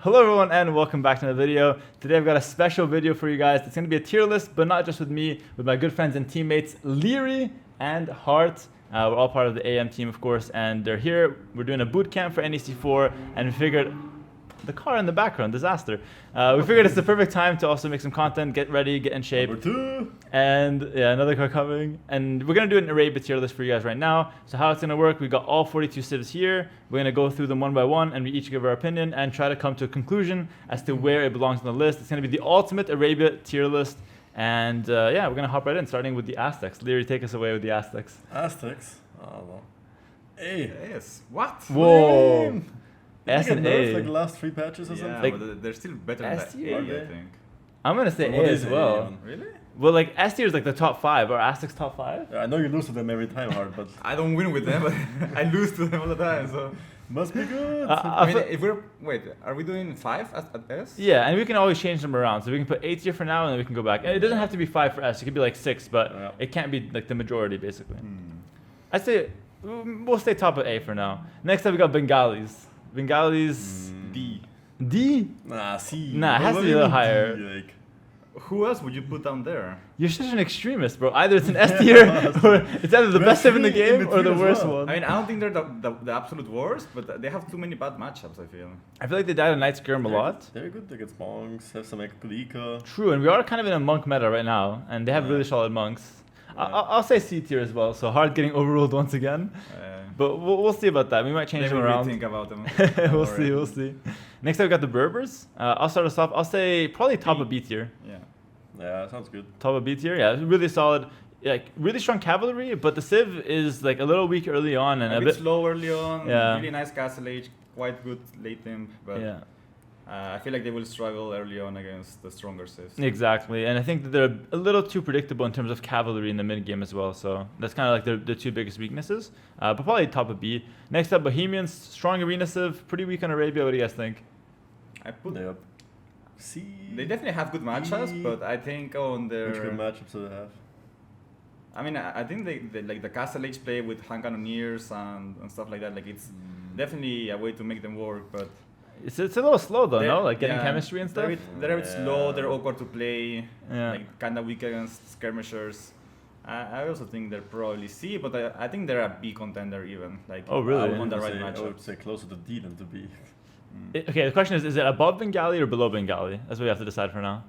Hello everyone and welcome back to another video. Today I've got a special video for you guys. It's going to be a tier list, but not just with me, with my good friends and teammates Leary and Hart. We're all part of the AM team, of course, and they're here. We're doing a boot camp for NEC4, and we figured the car in the background, disaster. We figured it's the perfect time to also make some content, get ready, get in shape. Number 2. And yeah, another car coming. And we're going to do an array tier list for you guys right now. So how it's going to work, we've got all 42 civs here. We're going to go through them one by one, and we each give our opinion and try to come to a conclusion as to where it belongs on the list. It's going to be the ultimate Arabia tier list. And yeah, we're going to hop right in, starting with the Aztecs. Leary, take us away with the Aztecs. Aztecs? Oh, no. A. Yes. What? Whoa. S Did and they get nerfed, A. like the last 3 patches or Yeah, something? Like, but they're still better than S that tier? A, Are they? I think. I'm going to say What A is as A well. even? Really? Well, like S tier is like the top 5, or Aztecs top 5? Yeah, I know you lose to them every time, Hard, but I don't win with them, but I lose to them all the time. So must be good. I mean, if we're are we doing 5 at S? Yeah, and we can always change them around. So we can put A tier for now, and then we can go back. And it doesn't have to be 5 for S. It could be like 6, but Yeah. it can't be like the majority, basically. I'd say we'll stay top of A for now. Next up, we got Bengalis. Bengalis D. D? Nah, C. Nah, it has What to do be a you little mean higher. D, like? Who else would you put down there? You're such an extremist, bro. Either it's an S tier, or it's either the best civ in the We're in game or the between as worst well. one. I mean, I don't think they're the absolute worst, but they have too many bad matchups, I feel. I feel like they died on Night Skirm a lot. They're good against monks, have some Ekolika. True, and we are kind of in a monk meta right now, and they have Yeah. really solid monks. Yeah. I'll say C tier as well, so Hard getting overruled once again. But we'll see about that. We might change They them will around. think about them. We'll see. Next up, we got the Berbers. I'll start us off. I'll say probably top of B tier. Yeah. Yeah, sounds good. Top of B tier, yeah, really solid. Like really strong cavalry, but the civ is like a little weak early on and A bit slow early on. Yeah. Really nice castle age. Quite good late imp, but Yeah, I feel like they will struggle early on against the stronger civs. exactly. And I think that they're a little too predictable in terms of cavalry in the mid game as well. So that's kind of like their 2 biggest weaknesses. But probably top of B. Next up, Bohemians, strong arena civ, pretty weak on Arabia. What do you guys think? I put Yep. C. They definitely have good matchups, D. but I think on their. Which good matchups do they have? I mean, I think they like the castle age play with hand cannoneers and stuff like that. Like it's definitely a way to make them work, but It's a little slow though, they're- no? Like getting yeah, chemistry and stuff. They're a bit slow. Yeah. They're awkward to play. Yeah. Like kind of weak against skirmishers. I also think they're probably C, but I think they're a B contender even. Like Oh, really? on I the would right say- I matchup. would say closer to D than to B. Okay, the question is it above Bengali or below Bengali? That's what we have to decide for now.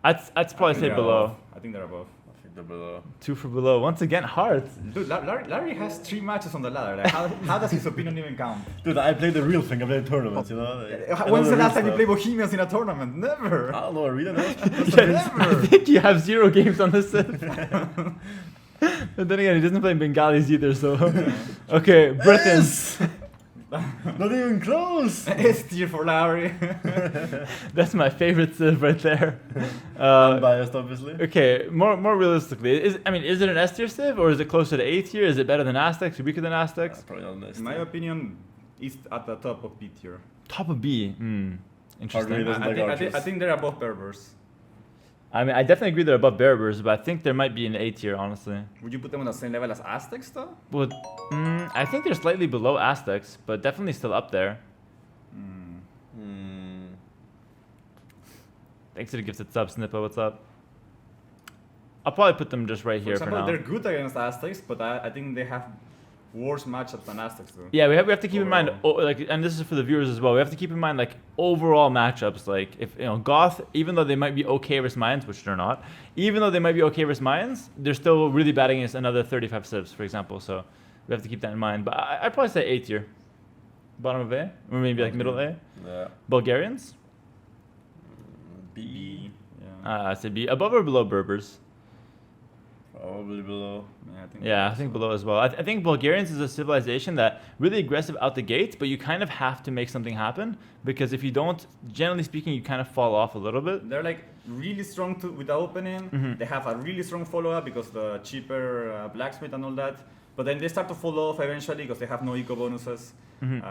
I'd probably say they're below. above. I think they're above. I think they're below. 2 for below. Once again, Hard. Dude, Larry has 3 matches on the ladder. Like, how does his opinion even count? Dude, I play the real thing. I play tournaments, you know? Like, I know When's the real last time you stuff. played Bohemians in a tournament? Never. I don't know, arena knows. I think you have 0 games on this civ. But then again, he doesn't play Bengalis either, so. Okay, Britons. Not even close! S tier for Larry. That's my favorite civ right there. Unbiased, obviously. Okay, more realistically, is it an S tier civ or is it closer to A tier? Is it better than Aztecs? Weaker than Aztecs? Probably not nice. In my opinion, it's at the top of B tier. Top of B. Interesting. Hardly doesn't like archers. I think they're above Berbers. I mean, I definitely agree they're above Berbers, but I think there might be an A tier, honestly. Would you put them on the same level as Aztecs though? Well, I think they're slightly below Aztecs, but definitely still up there. Thanks to the gifted sub, Snippa. What's up? I'll probably put them just right For here example, for now. they're good against Aztecs, but I think they have worse matchups than Aztecs do. Yeah, we have to keep in mind, Overall. and this is for the viewers as well. We have to keep in mind like overall matchups. Like if Goth, even though they might be okay versus Mayans, which they're not, even though they might be okay versus Mayans, they're still really bad against another 35 civs, for example. So we have to keep that in mind. But I'd probably say A tier, bottom of A, or maybe like middle A. Yeah. Bulgarians, B. Yeah. I'd say B, above or below Berbers. Probably below. Yeah, I think below as well. I think Bulgarians is a civilization that really aggressive out the gate, but you kind of have to make something happen because if you don't, generally speaking, you kind of fall off a little bit. They're like really strong with the opening. They have a really strong follow-up because the cheaper blacksmith and all that. But then they start to fall off eventually because they have no eco bonuses,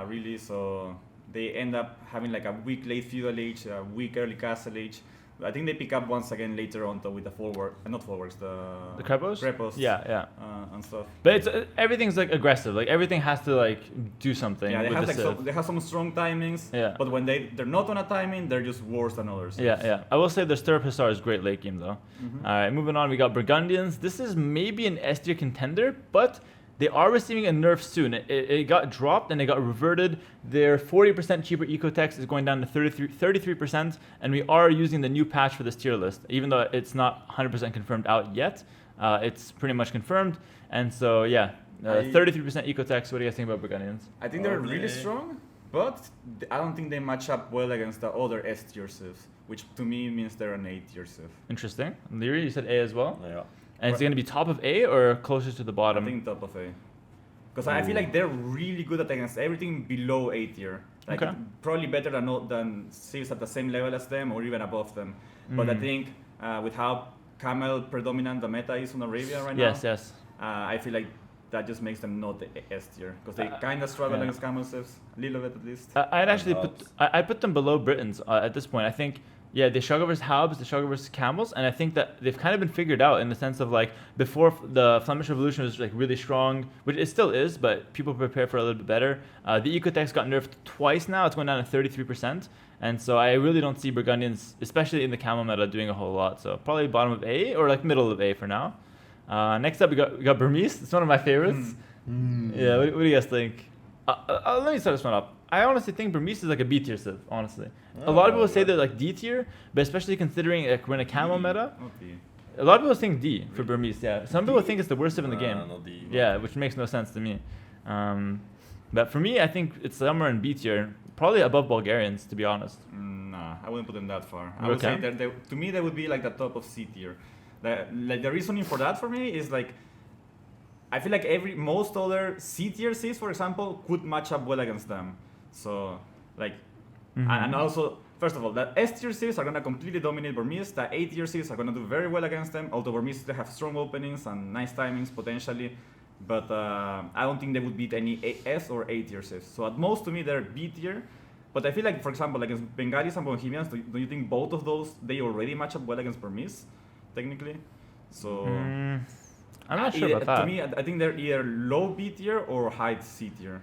really. So they end up having like a weak late feudal age, a weak early castle age. I think they pick up once again later on though with the forward, not forwards, The Crepos? Crepos, Yeah. and stuff. But it's everything's like aggressive. Like everything has to like do something. Yeah, they with have the like Civ. they have some strong timings. Yeah. But when they're not on a timing, they're just worse than others. Yeah. I will say the Stirrup Hussar is great late game though. All right, moving on. We got Burgundians. This is maybe an S tier contender, but they are receiving a nerf soon. It got dropped and it got reverted. Their 40% cheaper Ecotex is going down to 33%, and we are using the new patch for this tier list. Even though it's not 100% confirmed out yet, it's pretty much confirmed. And so, yeah, 33% Ecotex. What do you guys think about Burgundians? I think they're really strong, but I don't think they match up well against the other S tier civs, which to me means they're an A tier civ. Interesting. Leary, you said A as well? Yeah. And is it going to be top of A or closer to the bottom? I think top of A. Because I feel like they're really good at against everything below A tier. Like probably better than civs at the same level as them or even above them. But I think with how camel predominant the meta is on Arabia right now, Yes. I feel like that just makes them not the S tier because they kind of struggle against camel civs a little bit at least. I'd actually put them below Britons at this point. I think they struggle versus Halbs, they struggle versus Camels, and I think that they've kind of been figured out in the sense of like before the Flemish Revolution was like really strong, which it still is, but people prepare for a little bit better. The Ecotex got nerfed twice now; it's going down to 33%, and so I really don't see Burgundians, especially in the Camel meta, doing a whole lot. So probably bottom of A or like middle of A for now. Next up, we got Burmese. It's one of my favorites. Yeah, what do you guys think? Let me set this one up. I honestly think Burmese is like a B tier civ, honestly. A lot of people say they're like D tier, but especially considering like we're in a camel meta, a lot of people think D for Burmese, yeah. Some people think it's the worst civ in the game. No D, yeah, which makes no sense to me. But for me, I think it's somewhere in B tier, probably above Bulgarians, to be honest. Nah, I wouldn't put them that far. I would say that to me they would be like the top of C tier. The reasoning for that for me is like I feel like most other C tier Cs, for example, could match up well against them. So, like, and also, first of all, the S tier Cs are gonna completely dominate Burmese. The A tier Cs are gonna do very well against them. Although Burmese they have strong openings and nice timings potentially, but I don't think they would beat any S or A tier Cs. So at most, to me, they're B tier. But I feel like, for example, like against Bengalis and Bohemians, do you think both of those they already match up well against Burmese, technically? So. I'm not sure about that. To me, I think they're either low B tier or high C tier.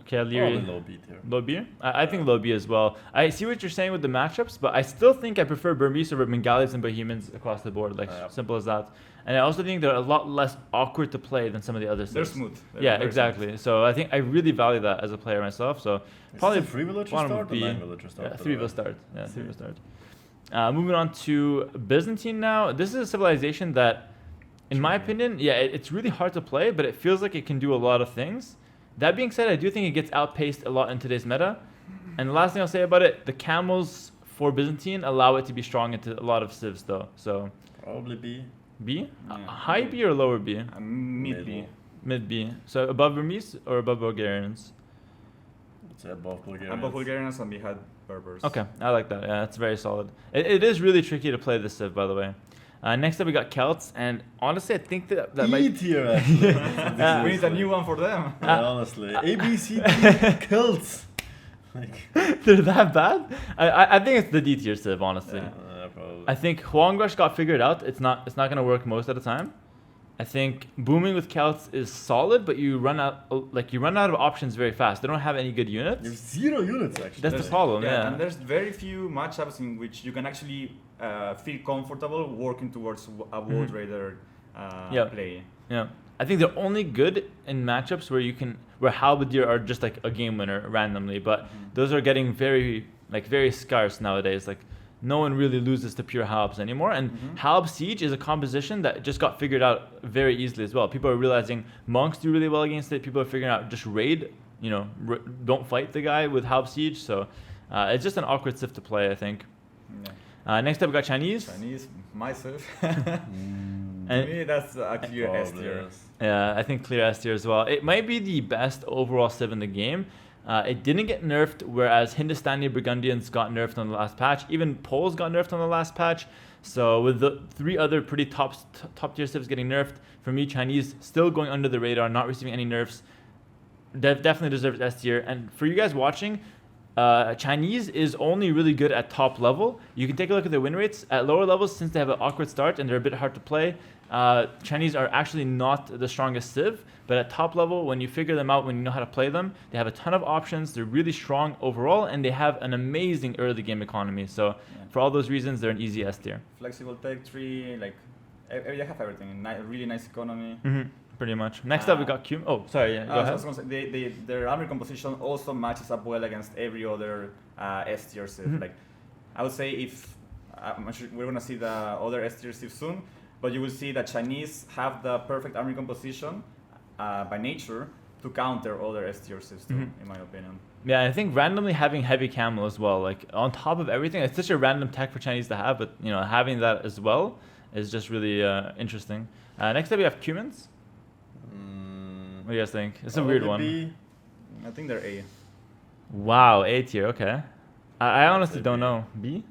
Okay, Leary. Low B tier. Low B? I think low B as well. I see what you're saying with the matchups, but I still think I prefer Burmese over Bengalis and Bohemians across the board. Like, simple as that. And I also think they're a lot less awkward to play than some of the other They're civs. smooth. Yeah, exactly. Smooth. So I think I really value that as a player myself. So probably is it 3 villager start or 9 villager start? Yeah, 3 villager start. Yeah, 3 villager start. Moving on to Byzantine now. This is a civilization that, in my opinion, it's really hard to play, but it feels like it can do a lot of things. That being said, I do think it gets outpaced a lot in today's meta. And the last thing I'll say about it, the camels for Byzantine allow it to be strong into a lot of civs though. So probably B. B? Yeah. High B or lower B? Mid B. Mid B. So above Burmese or above Bulgarians? I'd say above Bulgarians. Above Bulgarians and behind Berbers. Okay, I like that. Yeah, that's very solid. It is really tricky to play this civ, by the way. Next up, we got Celts, and honestly, I think that E tier, actually. We need a new one for them. Yeah, honestly. A, B, C, D, Celts. Like, they're that bad? I think it's the D tier civ, honestly. Yeah, probably. I think Huang Rush got figured out. It's not gonna work most of the time. I think booming with Celts is solid, but you run out of options very fast. They don't have any good units. You have 0 units, actually. That's the problem. Yeah. And there's very few matchups in which you can actually feel comfortable working towards a World Raider play. Yeah. I think they're only good in matchups where Halberdier are just like a game winner randomly, but those are getting very scarce nowadays. Like no one really loses to pure Halbs anymore, and Halb Siege is a composition that just got figured out very easily as well. People are realizing monks do really well against it. People are figuring out just raid, don't fight the guy with Halb Siege. So it's just an awkward civ to play, I think. Yeah. Next up, we got Chinese. Myself. To me, that's a clear S tier. Yeah, I think clear S tier as well. It might be the best overall civ in the game. It didn't get nerfed, whereas Hindustani Burgundians got nerfed on the last patch. Even Poles got nerfed on the last patch. So with the 3 other pretty top tier civs getting nerfed, for me, Chinese still going under the radar, not receiving any nerfs. Definitely deserves S tier. And for you guys watching, Chinese is only really good at top level. You can take a look at their win rates. At lower levels, since they have an awkward start and they're a bit hard to play, Chinese are actually not the strongest civ. But at top level, when you figure them out, when you know how to play them, they have a ton of options. They're really strong overall, and they have an amazing early game economy. So for all those reasons, they're an easy S tier. Flexible tech tree, like they have everything. Really nice economy. Pretty much. Next up, we got Q. Oh, sorry. Yeah, go ahead. I was gonna say, their army composition also matches up well against every other S tier civ. Like, I would say if I'm sure we're gonna see the other S tier civ soon, but you will see that Chinese have the perfect army composition by nature to counter other S tier civs too, in my opinion. Yeah, I think randomly having heavy camel as well, like on top of everything, it's such a random tech for Chinese to have, but you know, having that as well is just really interesting. Next up, we have Cumans. What do you guys think? It's a weird one. B? I think they're A. Wow, A tier. Okay. I honestly don't know. B?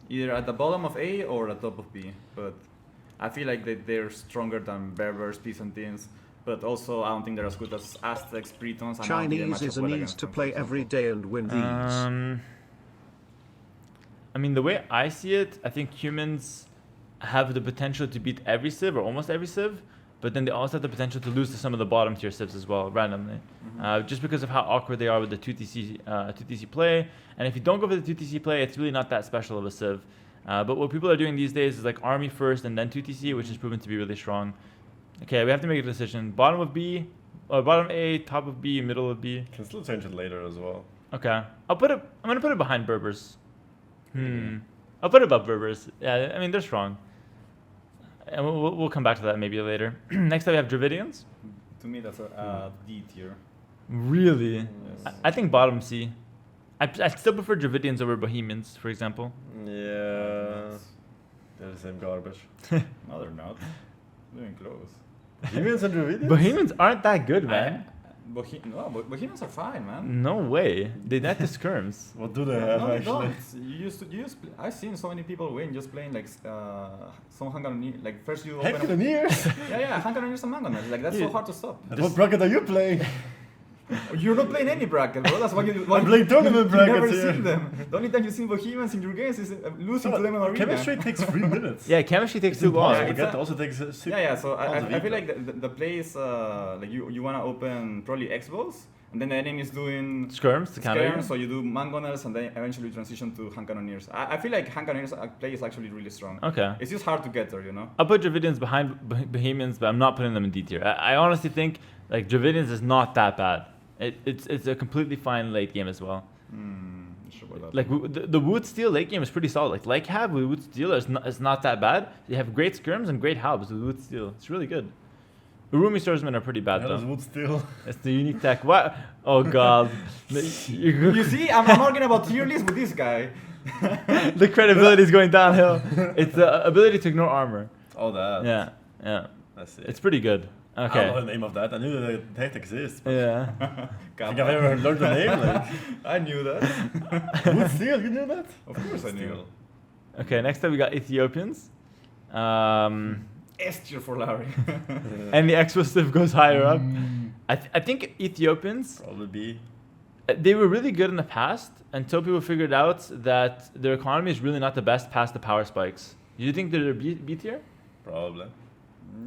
Either at the bottom of A or at the top of B. But I feel like they're stronger than Berbers, Byzantines. But also, I don't think they're as good as Aztecs, Britons. Chinese is a need to play every day and win these. I mean, the way I see it, I think humans have the potential to beat every civ or almost every civ. But then they also have the potential to lose to some of the bottom tier civs as well, randomly. Just because of how awkward they are with the 2TC play. And if you don't go for the 2TC play, it's really not that special of a civ. But what people are doing these days is like army first and then 2TC, which has proven to be really strong. Okay, we have to make a decision. Bottom of B, or bottom A, top of B, middle of B. Can still change it later as well. Okay, I'm gonna put it behind Berbers. I'll put it above Berbers. Yeah, I mean they're strong. And we'll come back to that maybe later. Next up, we have Dravidians. To me, that's a D tier. Really? Yes. I think bottom C. I still prefer Dravidians over Bohemians, for example. Yeah. They're the same garbage. No, they're not. They're even close. Bohemians and Dravidians? Bohemians aren't that good, man. Bohemians are fine, man. No way. They net the skirms. What do they have No, they actually? don't. I've seen so many people win just playing like some Hungarian. Like first you open. Cannoneers? Yeah, Hungarian and Mangonels. Like that's so hard to stop. What bracket are you playing? You're not playing any bracket, bro. That's why I'm playing tournament brackets You've never here. seen them. The only time you've seen Bohemians in your games is losing to them in arena. Chemistry takes 3 minutes. Yeah, chemistry takes too long. Yeah, Yeah, it also takes 6 Yeah. So I pounds feel of like the play is like you wanna open probably X-Balls, and then the enemy is doing Skirms to counter. Skirms, so you do Mangonels, and then eventually transition to Han Cannoneers. I feel like Han Cannoneers play is actually really strong. Okay. It's just hard to get there, you know. I'll put Dravidians behind Bohemians, but I'm not putting them in D tier. I honestly think like Dravidians is not that bad. It's a completely fine late game as well. Sure about that. Like the Wood Steel late game is pretty solid. Like Hab with Wood Steel is not that bad. They have great skirms and great Habs with Wood Steel. It's really good. Urumi Swordsmen are pretty bad That is though. wood steel. It's the unique tech. What? Oh god. You see, I'm arguing about tier list with this guy. The credibility is going downhill. It's the ability to ignore armor. Oh, that. Yeah. I see. It's pretty good. I don't know Okay. the name of that. I knew that tech exists. But Yeah. I think I've ever learned the name. Like, I knew that. wood steel, you knew that? Of course I knew. Okay. Next up, we got Ethiopians. S tier for Larry. And the explosive goes higher up. I think Ethiopians, Probably B. they were really good in the past until people figured out that their economy is really not the best past the power spikes. Do you think they're B tier? Probably.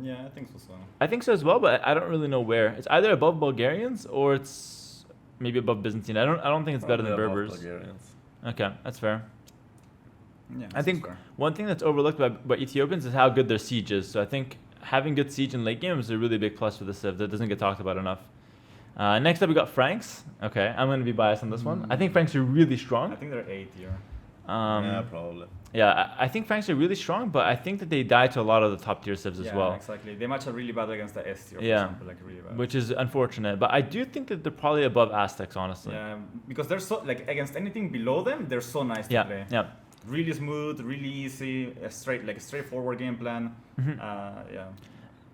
Yeah, I think so. I think so as well, but I don't really know where. It's either above Bulgarians or it's maybe above Byzantine. I don't think it's better than Probably above Berbers. Bulgarians. Okay, that's fair. Yeah, I think one thing that's overlooked by Ethiopians is how good their siege is. So I think having good siege in late game is a really big plus for the Civ that doesn't get talked about enough. Next up, we got Franks. Okay, I'm going to be biased on this one. I think Franks are really strong. I think they're A tier. Yeah, probably. Yeah, I think Franks are really strong, but I think that they die to a lot of the top tier Civs as well. Exactly. They match up really bad against the S tier, for Yeah. example, like really bad. Which is unfortunate. But I do think that they're probably above Aztecs, honestly. Yeah, because they're so like against anything below them, they're so nice to play. Yeah. Really smooth, really easy, a straightforward game plan. Yeah.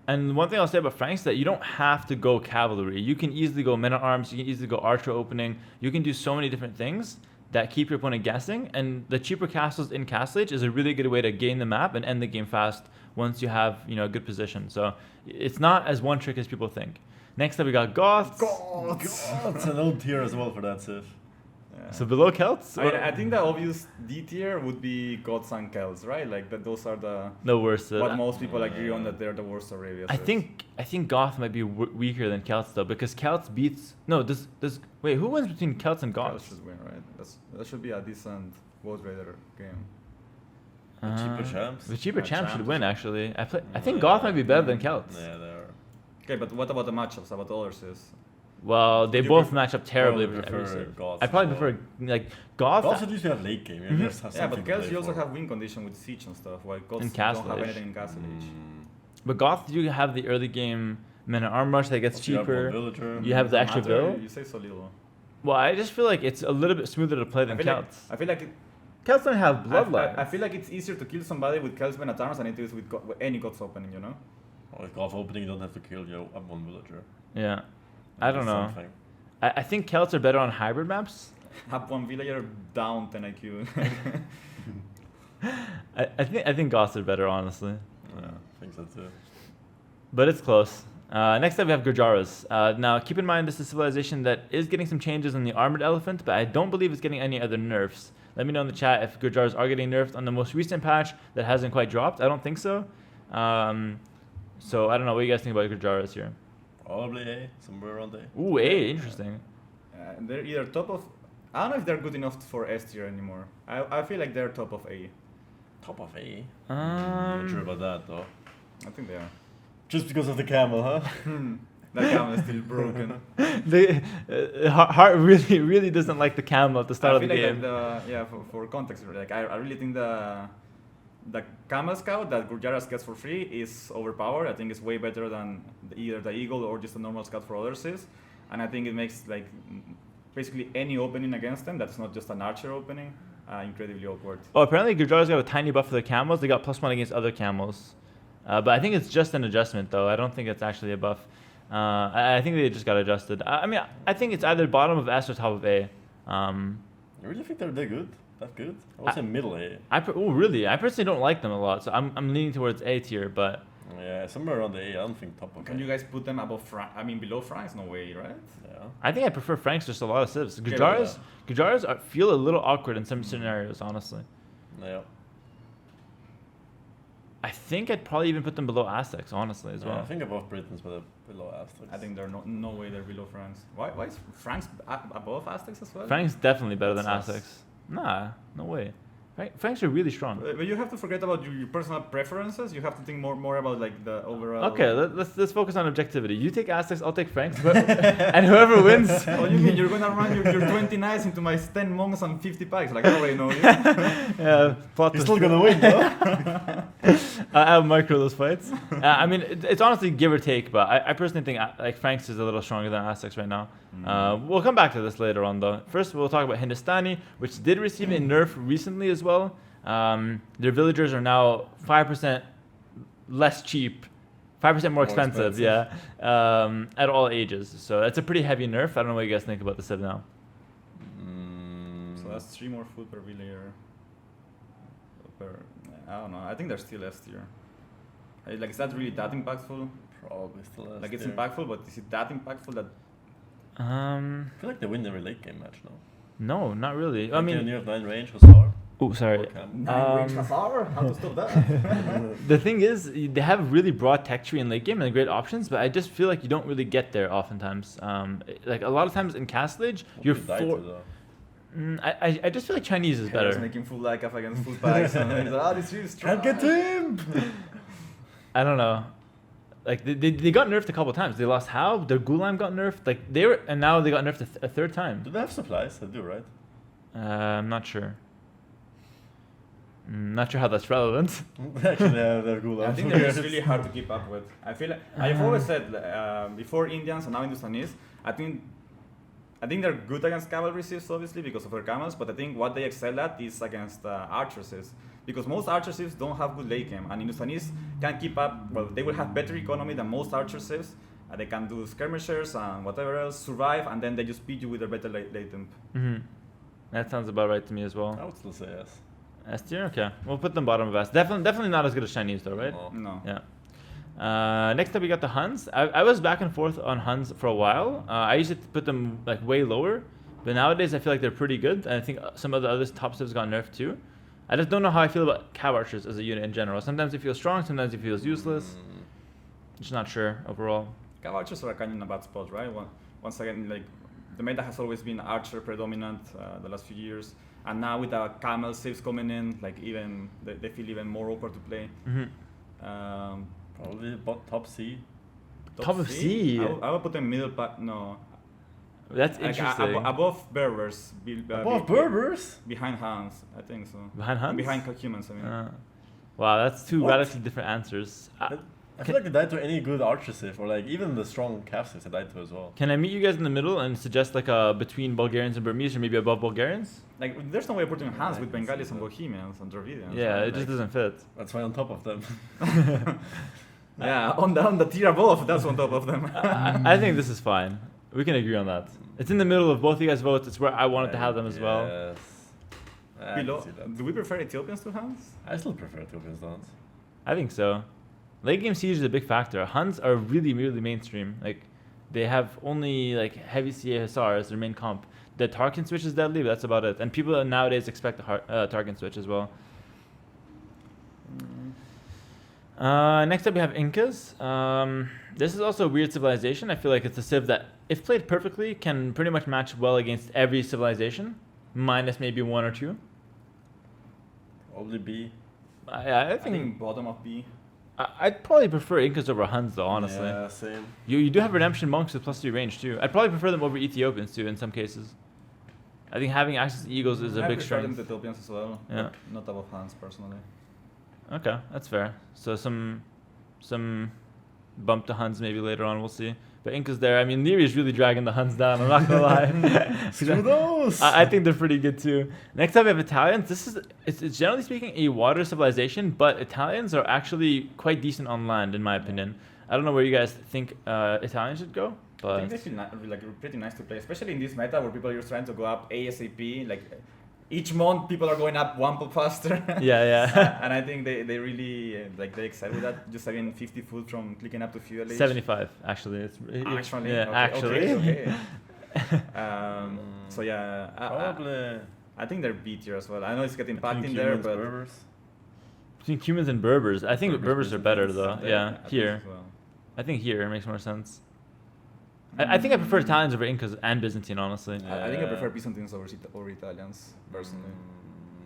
And one thing I'll say about Franks is that you don't have to go cavalry. You can easily go men at arms. You can easily go archer opening. You can do so many different things that keep your opponent guessing. And the cheaper castles in Castle Age is a really good way to gain the map and end the game fast once you have a good position. So it's not as one trick as people think. Next up, we got Goths. It's an old tier as well for that Civ. So below Celts? I think the obvious D tier would be Gods and Celts, right? Like those are the worst. What most people agree on, that they're the worst Arabia. I think Goth might be weaker than Celts though, because Celts beats. No, wait, who wins between Celts and Goths? Celts should win, right? That should be a decent World Raider game. The cheaper champs. The cheaper champs should champs. win actually. I think Goth might be better than Celts. Yeah, they are. Okay, but what about the matchups? About the other sis? Well, they You both match up terribly. Probably with every prefer civ. Goths I probably as well. prefer like Goth. Goths at least you have late game. Mhm. There's Yeah, something but to Celts play you also for. have win condition with Siege and stuff, while Gods And don't have Castle Age. anything in Castle Age. But Goth, you have the early game Men at Arm Rush that gets Also, you have one cheaper. villager. You have the extra Matter, bill. You say so little. Well, I just feel like it's a little bit smoother to play than Celts. I feel like Celts don't have bloodline. I feel like it's easier to kill somebody with Celts Men at Arms than it is with any Gods opening, you know? Or with Goth opening, you don't have to kill your one villager. Yeah, I don't know. Something. I think Celts are better on hybrid maps. Have one villager down 10 IQ. I think Goths are better, honestly. Yeah, I think so too. But it's close. Next up, we have Gujaras. Now, keep in mind, this is a civilization that is getting some changes on the armored elephant, but I don't believe it's getting any other nerfs. Let me know in the chat if Gujaras are getting nerfed on the most recent patch that hasn't quite dropped. I don't think so. So I don't know what you guys think about Gujaras here. Probably A, somewhere around A. Ooh, A, interesting. They're either top of... I don't know if they're good enough for S tier anymore. I feel like they're top of A. Top of A? Not sure Um, about that though. I think they are. Just because of the camel, huh? That camel is still broken. Heart really doesn't like the camel at the start I of the feel game. like for context, like I really think the camel scout that Gujaras gets for free is overpowered. I think it's way better than either the eagle or just a normal scout for other sis. And I think it makes like basically any opening against them that's not just an archer opening incredibly awkward. Oh, apparently Gujaras got a tiny buff for the camels. They got +1 against other camels. But I think it's just an adjustment, though. I don't think it's actually a buff. I think they just got adjusted. I mean, I think it's either bottom of S or top of A. You really think they're that good? That good? I would say middle A. Oh, really? I personally don't like them a lot, so I'm leaning towards A tier, but... Yeah, somewhere around the A. I don't think top of Can A. you guys put them above below Franks? No way, right? Yeah. I think I prefer Franks just a lot of civs. Okay, Gujaras feel a little awkward in some scenarios, honestly. Yeah. I think I'd probably even put them below Aztecs, honestly, as Yeah, well. I think above Britons, but below Aztecs. I think they're no way they're below Franks. Why is Franks above Aztecs as well? Franks definitely better than That's Aztecs. Nah, no way. Franks are really strong. But you have to forget about your personal preferences. You have to think more about like the overall. Okay, let's focus on objectivity. You take Aztecs, I'll take Franks, and whoever wins. What do you mean? You're gonna run your 20 knights into my 10 monks and 50 pikes? Like I already know you. Yeah, plot You're twist. still gonna win, though. I'll micro those fights. I mean, it's honestly give or take, but I personally think like Franks is a little stronger than Aztecs right now. We'll come back to this later on, though. First, we'll talk about Hindustani, which did receive a nerf recently as well. Their villagers are now 5% less cheap, 5% more expensive, yeah, at all ages. So that's a pretty heavy nerf. I don't know what you guys think about the civ now. So that's 3 more food per villager. I don't know. I think they're still S tier. Like, is that really that impactful? Probably still S Like, it's tier. impactful, but is it that impactful that? I feel like they win every late game match now. No, not really. I Like, mean, you have 9 range, Hussar. oh, sorry. Or Cam. How to stop that? The thing is, they have really broad tech tree in late game and great options, but I just feel like you don't really get there oftentimes. Like a lot of times in Castle Age, you're What do you die to, though? I just feel like Chinese is He's better. making full like up against full packs. And he's like, this is strong. Can't get him! I don't know. Like they got nerfed a couple times. They lost How, their Gulam got nerfed. Like and now they got nerfed a third time. Do they have supplies? They do, right? I'm not sure. Not sure how that's relevant. Actually, they're good. I think they're just really hard to keep up with. I feel like I've always said before Indians and now Hindustanis, I think they're good against cavalry civs, obviously because of their camels. But I think what they excel at is against archer civs, because most archer civs don't have good late game, and Hindustanis can keep up. Well, they will have better economy than most archer civs. They can do skirmishers and whatever else, survive, and then they just beat you with their better late temp. That sounds about right to me as well. I would still say yes. S tier, okay. We'll put them bottom of S. Definitely not as good as Chinese though, right? No. No. Yeah. Next up, we got the Huns. I was back and forth on Huns for a while. I used to put them like way lower, But nowadays, I feel like they're pretty good. And I think some of the other top civs got nerfed too. I just don't know how I feel about cav archers as a unit in general. Sometimes it feels strong, sometimes it feels useless. Just not sure overall. Cav archers are kind of in a bad spot, right? Once again, like the meta has always been archer predominant the last few years, and now with the camel saves coming in, like even they feel even more awkward to play. Probably top C. Top of C. I would put them middle pack. No. That's Like, interesting. above Berbers. Above Berbers? Behind Hans, I think so. Behind Hans? Behind humans, I mean. Wow, that's two What? radically different answers. I feel like they died to any good archer save, or like even the strong cav saves they died to as well. Can I meet you guys in the middle and suggest like a between Bulgarians and Burmese, or maybe above Bulgarians? Like, there's no way of putting Hans with Bengalis and Bohemians and Dravidians. Yeah, right? it just doesn't fit. That's why on top of them. Yeah, on the tier above, that's on top of them. I think this is fine. We can agree on that. It's in the middle of both of you guys' votes. It's where I wanted to have them as well. Yes. I Below, can see that. do we prefer Ethiopians to Hans? I still prefer Ethiopians Dons. I think so. Late game siege is a big factor. Huns are really, really mainstream. Like, they have only like heavy CA Hussar as their main comp. The Tarkin switch is deadly, but that's about it. And people nowadays expect the Tarkin switch as well. Next up we have Incas. This is also a weird civilization. I feel like it's a civ that, if played perfectly, can pretty much match well against every civilization, minus maybe one or two. Probably B. I I think think bottom of B. I'd probably prefer Incas over Huns though, honestly. Yeah, same. You do have Redemption Monks with +3 range too. I'd probably prefer them over Ethiopians too in some cases. I think having access to Eagles is a big prefer them strength. to Ethiopians as well. Yeah. But not above Hans, personally. Okay, that's fair. So some bump to Huns maybe later on, we'll see. But Incas there, I mean, Leary is really dragging the Huns down, I'm not gonna lie. Screw those! I think they're pretty good too. Next up we have Italians. It's generally speaking a water civilization, but Italians are actually quite decent on land in my opinion. I don't know where you guys think Italians should go, I but think they feel like pretty nice to play, especially in this meta where people are just trying to go up ASAP. Like each month, people are going up one pop faster. yeah. And I think they really like they're excited with that. Just having 50 food from clicking up to fuel age. 75 actually. Actually, yeah, okay, actually. okay. So yeah, Probably. I think they're B tier as well. I know it's getting packed in Between there, humans, but Berbers. Between Cumans and Berbers, I think Berbers are better though. I Yeah, think here. as well. I think here makes more sense. I think I prefer Italians over Incas and Byzantine, honestly. I think I prefer Byzantines over Italians personally.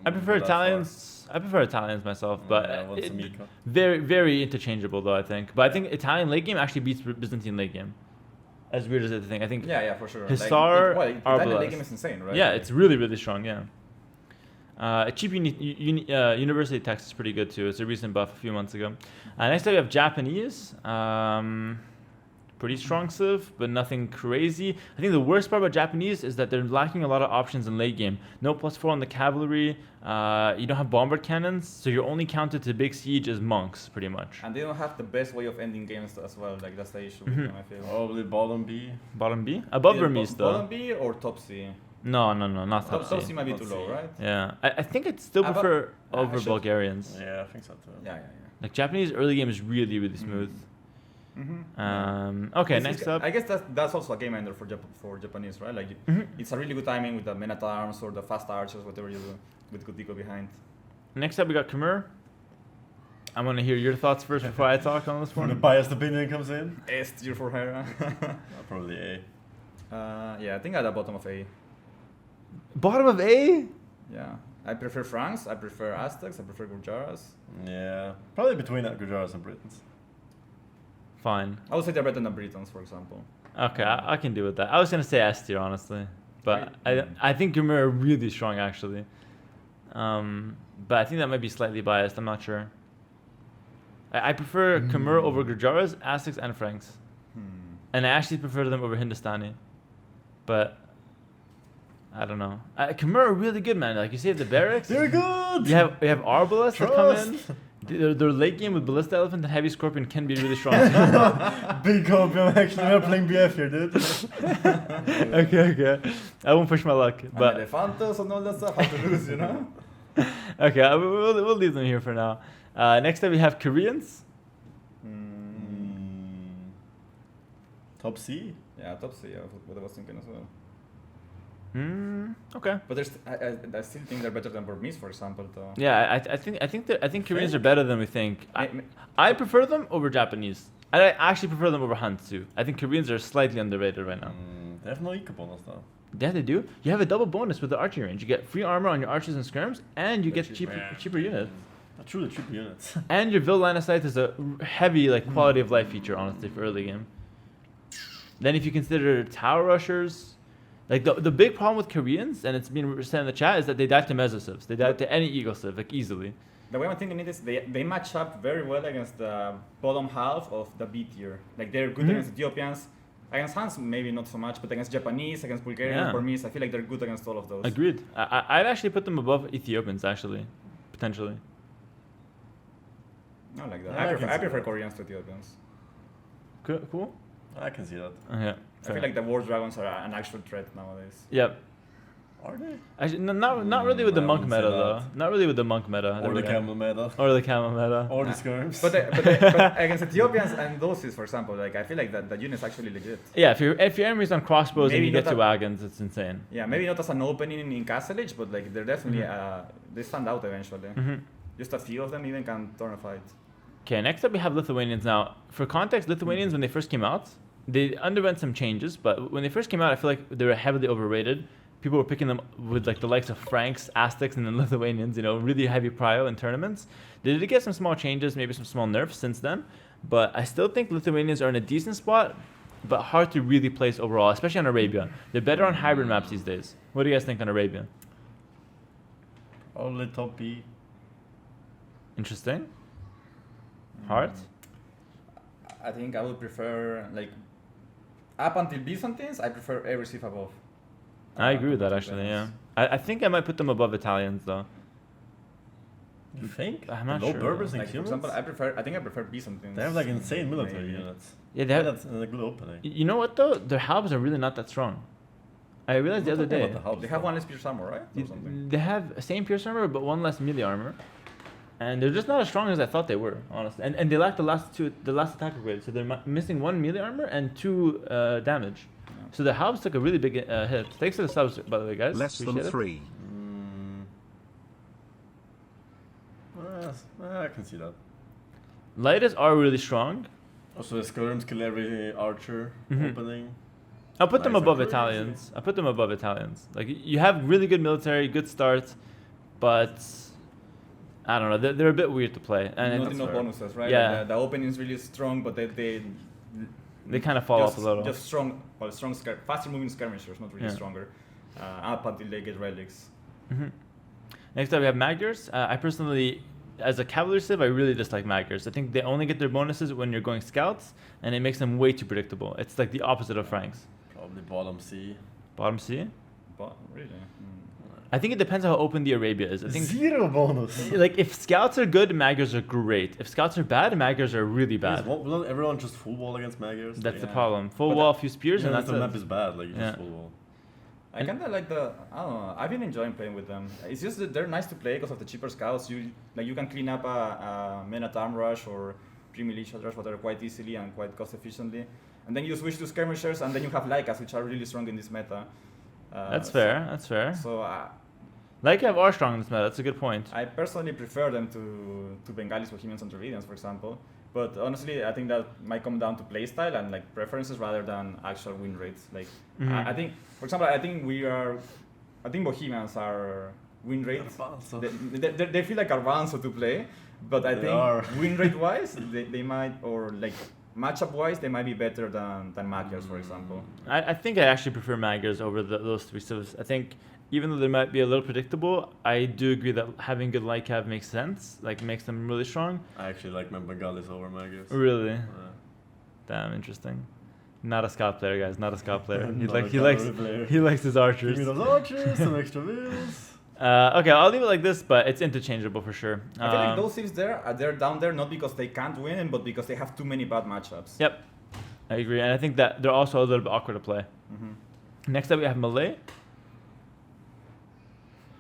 I prefer Italians. I prefer Italians myself, but I want some Mika. very, very interchangeable though. I think, but I think Italian late game actually beats Byzantine late game. As weird as it thing, I think. Yeah, for sure. Hussar, Italian Arbalest. late game is insane, right? Yeah, it's really, really strong. Yeah. Cheap University text is pretty good too. It's a recent buff a few months ago. Next up we have Japanese. Pretty strong civ, but nothing crazy. I think the worst part about Japanese is that they're lacking a lot of options in late game. No +4 on the cavalry. You don't have bombard cannons, so you're only counted to big siege as monks, pretty much. And they don't have the best way of ending games as well. Like that's the issue with them, I feel. Probably bottom B. Bottom B? Above Burmese though. Bottom B or top C? No, not top Top C C. might be Top too C. low, right? Yeah, I think I'd still Above- prefer over should- Bulgarians. Yeah, I think so too. Yeah. Like Japanese early game is really, really smooth. Okay, next up. I guess that's also a game ender for Japanese, right? Like it's a really good timing with the men at arms or the fast archers, whatever you do, with good deco behind. Next up, we got Khmer. I'm gonna hear your thoughts first before I talk on this When the one. biased opinion comes in, S tier for Hera. probably A. Yeah, I think at the bottom of A. Bottom of A? Yeah, I prefer Franks, I prefer Aztecs, I prefer Gurjaras. Yeah, probably between Gujaras and Britons. Fine. I would say they're better than the Britons, for example. Okay, I can deal with that. I was gonna say S tier, honestly, but I think Khmer are really strong actually. But I think that might be slightly biased. I'm not sure. I prefer Khmer over Gujaras, Aztecs, and Franks, and I actually prefer them over Hindustani. But I don't know. Khmer are really good, man. Like you save the barracks. They're good! You have Arbalest that come in. Trust. Their late game with Ballista Elephant and Heavy Scorpion can be really strong. Big copium, actually. We're playing BF here, dude. Okay. I won't push my luck. But Elefantos and all that stuff, how to lose, you know? okay, we'll leave them here for now. Next up we have Koreans. Top C? Yeah, top C, yeah, what I was thinking as well. Okay. But I still think they're better than Burmese, for example. Though. Yeah, I think Koreans are better than we think. I prefer them over Japanese. I actually prefer them over Huns too. I think Koreans are slightly underrated right now. They have no eco bonus though. Yeah, they do. You have a double bonus with the archery range. You get free armor on your archers and skirms, and you get cheaper units. Truly cheaper units. And your Vil line of sight is a heavy quality of life feature, honestly, for early game. Then if you consider tower rushers, the big problem with Koreans, and it's been said in the chat, is that they die to mesocivs. They die to any eagle civ, easily. The way I'm thinking it is they match up very well against the bottom half of the B tier. Like they're good against Ethiopians. Against Huns, maybe not so much, but against Japanese, against Bulgarians, Burmese, I feel like they're good against all of those. Agreed. I'd actually put them above Ethiopians, actually, potentially. I like that. I prefer Koreans to Ethiopians. Cool. I can see that. Yeah. I feel like the war dragons are an actual threat nowadays. Yep. Are they? Actually, not really with the monk meta though. Not really with the monk meta. Or the camel meta. Or the camel meta. Or the skirms. But against Ethiopians and those, for example, I feel like that the unit's actually legit. Yeah, if your enemy's on crossbows Maybe and you get to not wagons, it's insane. Yeah, maybe not as an opening in Castle Age, but they're definitely they stand out eventually. Just a few of them even can turn a fight. Okay, next up we have Lithuanians. Now, for context, Lithuanians when they first came out, they underwent some changes, but when they first came out, I feel like they were heavily overrated. People were picking them with the likes of Franks, Aztecs, and then Lithuanians, really heavy prio in tournaments. They did get some small changes, maybe some small nerfs since then, but I still think Lithuanians are in a decent spot, but hard to really place overall, especially on Arabia. They're better on hybrid maps these days. What do you guys think on Arabia? Only top B. Interesting. Hard? I think I would prefer, up until Byzantines, I prefer every civ above. I agree with that, actually, yeah. I think I might put them above Italians, though. You think? I'm not low sure. Berbers and For humans? example, I think I prefer Byzantines. They have insane military units. Yeah, they have. That's a good opening. You know what, though? Their halbs are really not that strong. I realized the other day. They have one less pierce armor, right? Or something. They have same pierce armor, but one less melee armor. And they're just not as strong as I thought they were, honestly. And they lack the last attack upgrade, so they're missing 1 melee armor and 2 damage. Yeah. So the halbs took a really big hit. Thanks for the subs, by the way, guys. Less than 3. I can see that. Lighters are really strong. Also, the skirms kill every archer opening. I'll put them above Italians. I'll put them above Italians. You have really good military, good start, but I don't know. They're a bit weird to play. And not enough bonuses, right? Yeah. The opening is really strong, but they kind of fall off a little. Just faster moving skirmishers, not really stronger. Up until they get relics. Next up, we have Magyars. I personally, as a cavalry civ, I really dislike Magyars. I think they only get their bonuses when you're going scouts, and it makes them way too predictable. It's like the opposite of Franks. Probably bottom C. Bottom C? Really? I think it depends how open the Arabia is. I think 0 bonus. If scouts are good, Magyars are great. If scouts are bad, Magyars are really bad. Will everyone just full wall against Magyars? That's the problem. Full wall, a few spears, and that's the map is bad. You just full wall. I kind of like I don't know, I've been enjoying playing with them. It's just that they're nice to play because of the cheaper scouts. You can clean up a Men-at-Arm rush or pre-militia rush, whatever, quite easily and quite cost efficiently. And then you switch to skirmishers, and then you have Lycas, which are really strong in this meta. That's fair. That's fair. So Lycav are strong in this meta. That's a good point. I personally prefer them to Bengalis, Bohemians, and Dravidians, for example. But honestly, I think that might come down to playstyle and preferences rather than actual win rates. I think, for example, I think Bohemians are win rates. They feel like Garbanzo to play, but I think win rate wise, they might, or matchup wise, they might be better than Magyars, for example. I think I actually prefer Magyars over those 3 civs. I think even though they might be a little predictable, I do agree that having good Lycav makes sense, makes them really strong. I actually like my Bengalis over Magyars. Really? Damn, interesting. Not a scout player, guys. Not a scout player. He likes his archers. Give me those archers, some extra wheels. Okay, I'll leave it like this, but it's interchangeable for sure. I feel like those civs they're down there not because they can't win, but because they have too many bad matchups. Yep, I agree, and I think that they're also a little bit awkward to play. Next up, we have Malay.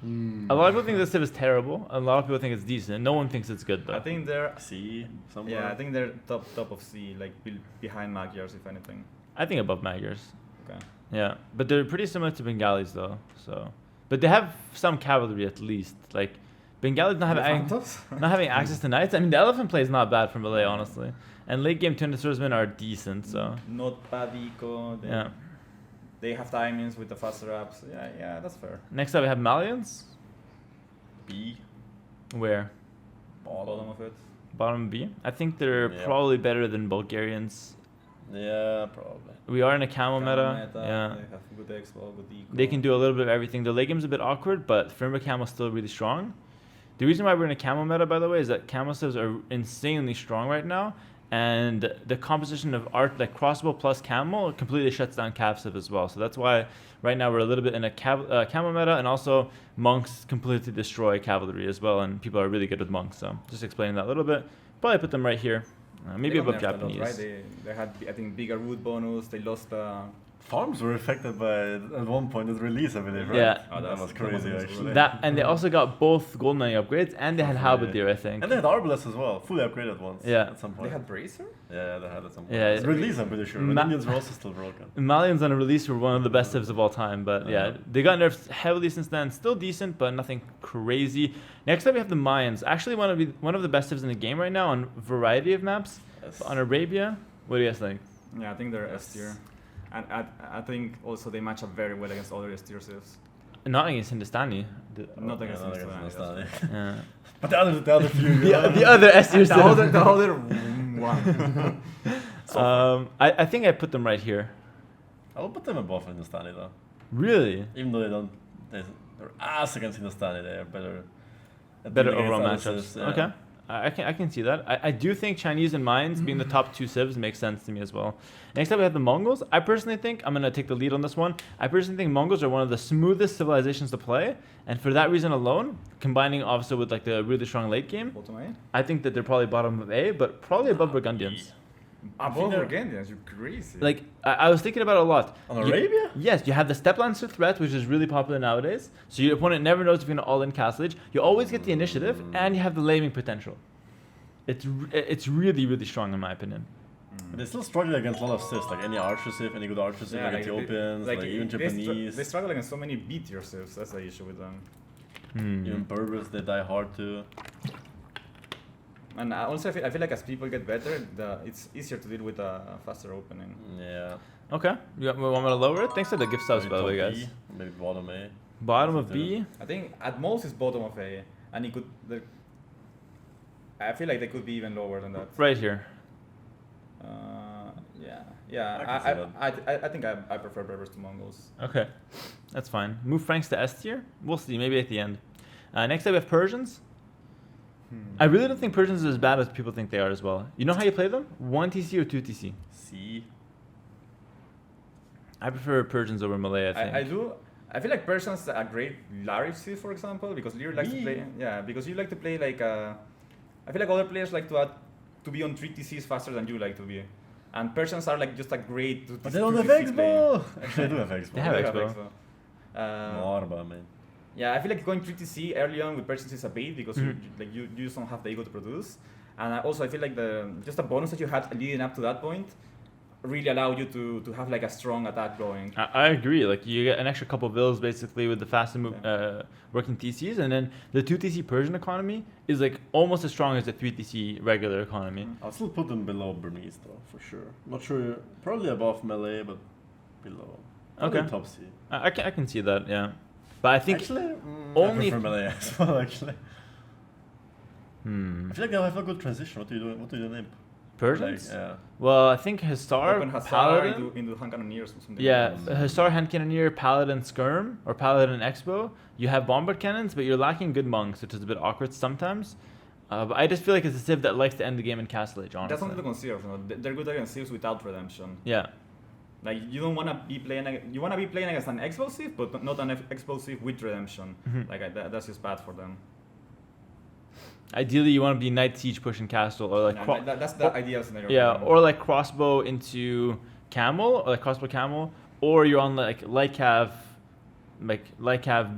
A lot of people think this civ is terrible. A lot of people think it's decent. No one thinks it's good though. I think they're C somewhere. Yeah, I think they're top of C, behind Magyars, if anything. I think above Magyars. Okay. Yeah, but they're pretty similar to Bengalis though. So, but they have some cavalry at least. Like Bengalis not having access to knights. I mean, the elephant play is not bad for melee, honestly. And late game Tuna swordsmen are decent. So not bad eco. They have timings with the faster apps. Yeah, that's fair. Next up we have Malians. B. Where? Bottom of it. Bottom B. I think they're probably better than Bulgarians. Yeah, probably. We are in a camel meta. Yeah. They have good expo, good eco. They can do a little bit of everything. The late game's a bit awkward, but Firma Camel's still really strong. The reason why we're in a camel meta, by the way, is that camel civs are insanely strong right now, and the composition of art, like crossbow plus camel, completely shuts down cav civ as well. So that's why right now we're a little bit in a camel meta, and also monks completely destroy cavalry as well, and people are really good with monks. So just explaining that a little bit. Probably put them right here. Maybe above Japanese. Lot, right? They had, I think, bigger root bonus. They lost Farms were affected by, at one point, the release, I believe, right? Yeah. Oh, that was crazy, actually. That, and they also got both golden eye upgrades, and they had halberdier, I think. And they had arbalest as well, fully upgraded once. Yeah. At some point. They had bracer? Yeah, they had at some point. Yeah. It's release, I'm pretty sure. But Indians were also still broken. Malians on a release were one of the best civs of all time, but yeah, they got nerfed heavily since then. Still decent, but nothing crazy. Next up, we have the Mayans. Actually, one of the best civs in the game right now on a variety of maps. Yes. On Arabia, what do you guys think? Yeah, I think they're S tier. And I think also they match up very well against other S-tier civs. Not against Hindustani. Not against Hindustani. Yeah. But the other few. the other S-tier civs. The other one. I think I put them right here. I will put them above Hindustani though. Really? Even though they're ass against Hindustani, they are better overall matchups. Yeah. Okay. I can see that. I do think Chinese and Mayans being the top two civs makes sense to me as well. Next up we have the Mongols. I personally think, I'm going to take the lead on this one, I personally think Mongols are one of the smoothest civilizations to play. And for that reason alone, combining also with like the really strong late game, Bottom A? I think that they're probably bottom of A, but probably above Burgundians. Above Burgundians? You're crazy. Like, I was thinking about it a lot. On Arabia? Yes, you have the Steppe Lancer threat, which is really popular nowadays. So your opponent never knows if you're going to all-in castle age. You always get the initiative, and you have the laming potential. It's really, really strong in my opinion. But they still struggle against a lot of civs, like any archer civ, any good archer civ, like Ethiopians, like even Japanese. They struggle against so many B-tier civs, that's the issue with them. Even Berbers, they die hard too. And also, I feel like as people get better, it's easier to deal with a faster opening. Yeah. Okay. You want me to lower it? Thanks for the gift subs, by the way, guys. Maybe bottom A. Bottom of B? I think at most it's bottom of A. And it could... I feel like they could be even lower than that. Right here. Yeah. I think I prefer Berbers to Mongols. Okay. That's fine. Move Franks to S tier? We'll see. Maybe at the end. Next up, we have Persians. I really don't think Persians are as bad as people think they are as well. You know how you play them? 1 TC or 2 TC? C. I prefer Persians over Malay, I think. I do. I feel like Persians are great Larif C, for example, because you like to play. Yeah, because you like to play like. I feel like other players like to be on 3 TCs faster than you like to be, and Persians are like just a great. But they don't have Expo. Actually, they do have Expo. They have Expo. Morba, man. Yeah, I feel like going 3 TC early on with Persians is a bait because you just don't have the ego to produce, and also I feel like just the bonus that you had leading up to that point really allowed you to have like a strong attack going. I agree. Like you get an extra couple of bills basically with the fast working TCs, and then the 2 TC Persian economy is like almost as strong as the 3 TC regular economy. I'll still put them below Burmese though, for sure. Not sure, probably above Malay, but below. Probably okay. Top C. I can see that, yeah. But I think actually, only I prefer Malay as well. Actually. I feel like I have a good transition. What do you do in Imp? Persians? Like, yeah. Well, I think Hussar, Paladin. into hand cannoneers or something. Yeah, Hussar, hand cannoneer, Paladin, Skirm, or Paladin Expo. You have bombard cannons, but you're lacking good monks, which is a bit awkward sometimes. But I just feel like it's a civ that likes to end the game in Castle Age, honestly. That's something to consider. They're good against civs without redemption. Yeah. Like you don't want to be playing. You want to be playing against an Expo civ, but not an Expo civ with redemption. Like that's just bad for them. Ideally, you want to be Knight Siege pushing Castle, or like that's the ideal scenario. Yeah, or like crossbow into Camel, or like crossbow Camel, or you're on like light cav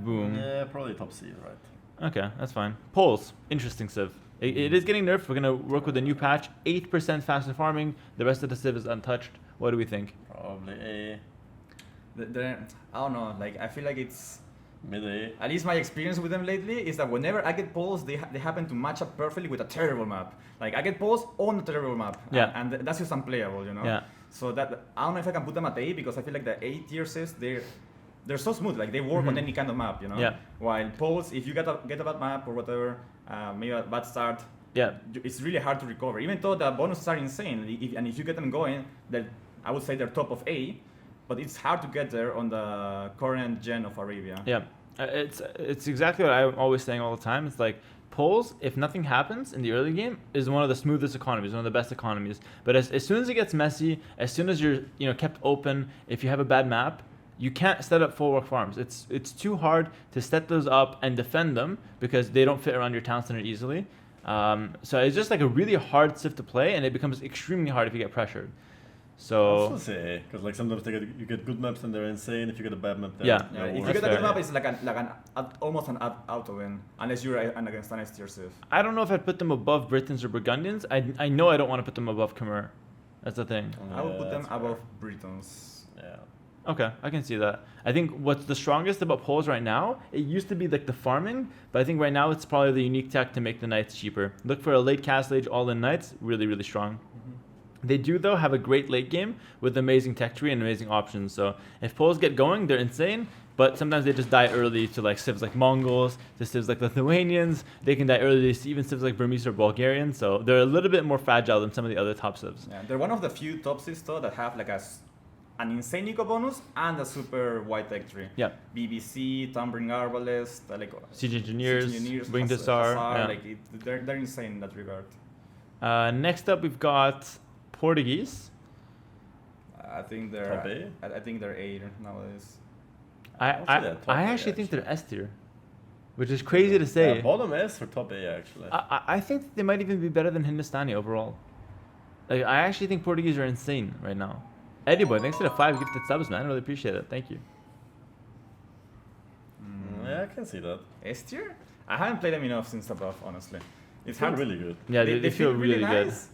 boom. Yeah, probably top C, right? Okay, that's fine. Poles, interesting civ. It is getting nerfed. We're gonna work with a new patch. 8% faster farming. The rest of the civ is untouched. What do we think? Probably A. I don't know. Like I feel like it's Mid-A. at least my experience with them lately is that whenever I get polls, they happen to match up perfectly with a terrible map. Like I get polls on a terrible map, Yeah. and that's just unplayable, you know. Yeah. So that I don't know if I can put them at A because I feel like the A tier sys they're so smooth. Like they work on any kind of map, you know. Yeah. While polls, if you get a bad map or whatever, maybe a bad start, Yeah. it's really hard to recover. Even though the bonuses are insane, and if you get them going, then I would say they're top of A, but it's hard to get there on the current gen of Arabia. Yeah, it's exactly what I'm always saying all the time. It's like polls, if nothing happens in the early game, is one of the smoothest economies, one of the best economies. But as soon as it gets messy, as soon as you're kept open, if you have a bad map, you can't set up full work farms. It's too hard to set those up and defend them because they don't fit around your town center easily. So it's just like a really hard civ to play, and it becomes extremely hard if you get pressured. So I'll still say A, because like sometimes you get good maps and they're insane. If you get a bad map, then Yeah. Yeah, if you That's get a fair. good map, it's like almost an auto win, unless you're against an S tier civ. I don't know if I'd put them above Britons or Burgundians. I know I don't want to put them above Khmer. That's the thing. I would put them that's fair. above Britons. Yeah. Okay, I can see that. I think what's the strongest about poles right now, it used to be like the farming, but I think right now it's probably the unique tech to make the knights cheaper. Look for a late castle age all-in knights, really, really strong. They do, though, have a great late game with amazing tech tree and amazing options. So if poles get going, they're insane, but sometimes they just die early to like civs like Mongols, to civs like Lithuanians. They can die early to even civs like Burmese or Bulgarians. So they're a little bit more fragile than some of the other top civs. Yeah, they're one of the few top civs though that have like an insane eco bonus and a super wide tech tree. Yeah. BBC, Tumbling Arbalest, like Siege Engineers, Winged Hussar, Hussar. Yeah. like they're insane in that regard. Next up, we've got Portuguese. I think they're Top A? I think they're A nowadays. I actually think they're S tier, which is crazy to say. Bottom S or top A actually. I think they might even be better than Hindustani overall. Like I actually think Portuguese are insane right now. Eddie boy, thanks for the 5 gifted subs, man. I really appreciate it. Thank you. Yeah, I can see that. S tier? I haven't played them enough since above, honestly. It's not really good. Yeah, they feel really good. nice.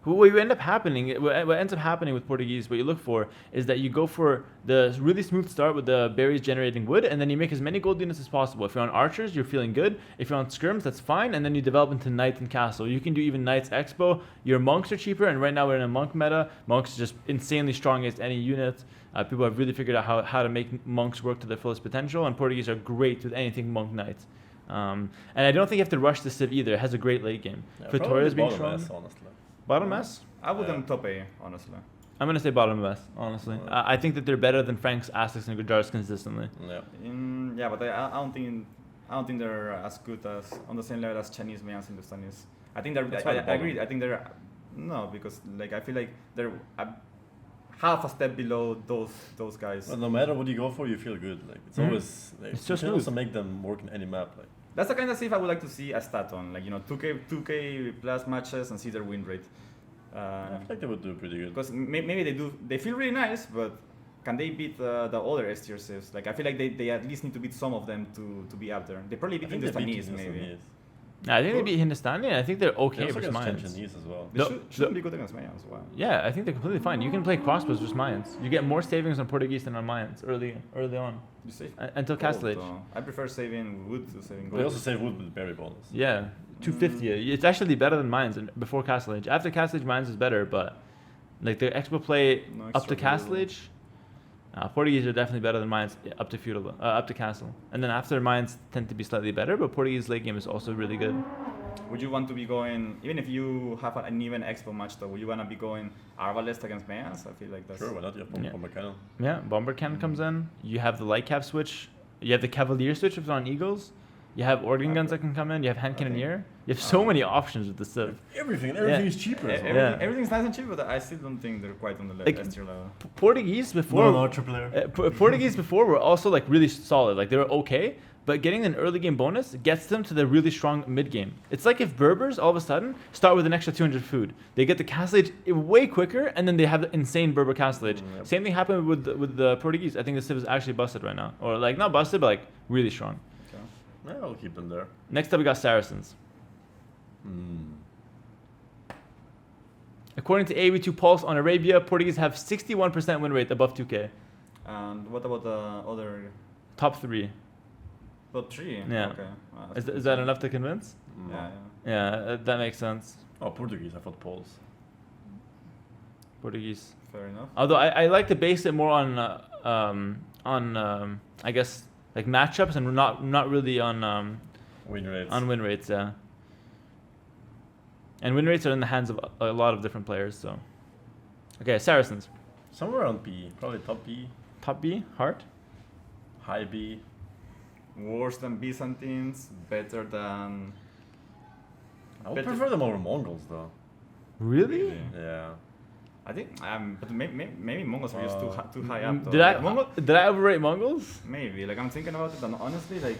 What ends up happening with Portuguese, what you look for is that you go for the really smooth start with the berries generating wood, and then you make as many gold units as possible. If you're on archers, you're feeling good. If you're on skirms, that's fine, and then you develop into knight and castle. You can do even knights expo. Your monks are cheaper, and right now we're in a monk meta. Monks are just insanely strong against any unit. People have really figured out how to make monks work to their fullest potential, and Portuguese are great with anything monk knight. And I don't think you have to rush the civ either. It has a great late game. Yeah, Victoria's being bottom strong. S, honestly. Bottom S? I would Yeah. them top A, honestly. I'm gonna say bottom S, honestly. I think that they're better than Frank's, Aztecs, and Gujars consistently. Yeah. Yeah, but I don't think they're as good as on the same level as Chinese Mayans and Hindustanis. I think they're. That's I why the agree. bottom. I think they're no because like I feel like they're half a step below those guys. Well, no matter what you go for, you feel good. Like it's Mhm. always. Like, It's so you can smooth. also make them work in any map. Like That's the kind of stuff I would like to see a stat on, like 2K plus matches and see their win rate. I feel like they would do pretty good. Because maybe they feel really nice, but can they beat the other S tier civs? Like I feel like they at least need to beat some of them to be up there. They probably I beat think they beat Hindustanis maybe. Hindustanis. I think they beat Hindustani, and I think they're They okay also versus against Mayans. Chinese as well. They No, shouldn't no. be good against Mayans. Wow. Yeah, I think they're completely fine. You can play crossbows versus Mayans. You get more savings on Portuguese than on Mayans early on, You save until gold, Castle Age. though. I prefer saving wood to saving They gold. also save wood with berry bonus. Yeah, 250. It's actually better than Mayans before Castle Age. After Castle Age, Mayans is better, but like the expo play No up to extra Castle gold. Age, Portuguese are definitely better than Mayans up to feudal, up to Castle, and then after Mayans tend to be slightly better, but Portuguese late game is also really good. Would you want to be going, even if you have an even expo match though, would you want to be going Arbalest against Mayans? I feel like that's... Sure, why not? You have Yeah. Bomber Cannon. Yeah, Bomber Cannon comes in. You have the light cap switch. You have the Cavalier switch if it's on Eagles. You have organ guns that can come in. You have hand Okay. cannoneer. You have so many options with the civ. Everything Yeah. is cheaper as well. Yeah. Everything's nice and cheap, but I still don't think they're quite on the Like, S tier level. Portuguese before No, no, triple player. Portuguese before were also like really solid. Like they were okay, but getting an early game bonus gets them to the really strong mid game. It's like if Berbers all of a sudden start with an extra 200 food, they get the castle age way quicker, and then they have the insane Berber castle age. Yep. Same thing happened with the Portuguese. I think the civ is actually busted right now, or like not busted, but like really strong. Okay. Yeah, I'll keep them there. Next up, we got Saracens. According to AoE2 Pulse on Arabia, Portuguese have 61% win rate above 2K. And what about the other Top 3. top 3? Yeah. Okay. Is that enough to convince? No. Yeah. Yeah, that makes sense. Oh, Portuguese. I thought Poles. Portuguese. Fair enough. Although I like to base it more on I guess like matchups and not really on Win rates. win rates. Yeah. And win rates are in the hands of a lot of different players. So, okay, Saracens. Somewhere on B. Probably top B. Top B, Heart. High B. Worse than Byzantines, better than. I would Better- prefer them over Mongols though. Really? Yeah. I think, but maybe Mongols are just too high up. Though. Did I Like, did I overrate Mongols? Maybe. Like I'm thinking about it, and honestly, like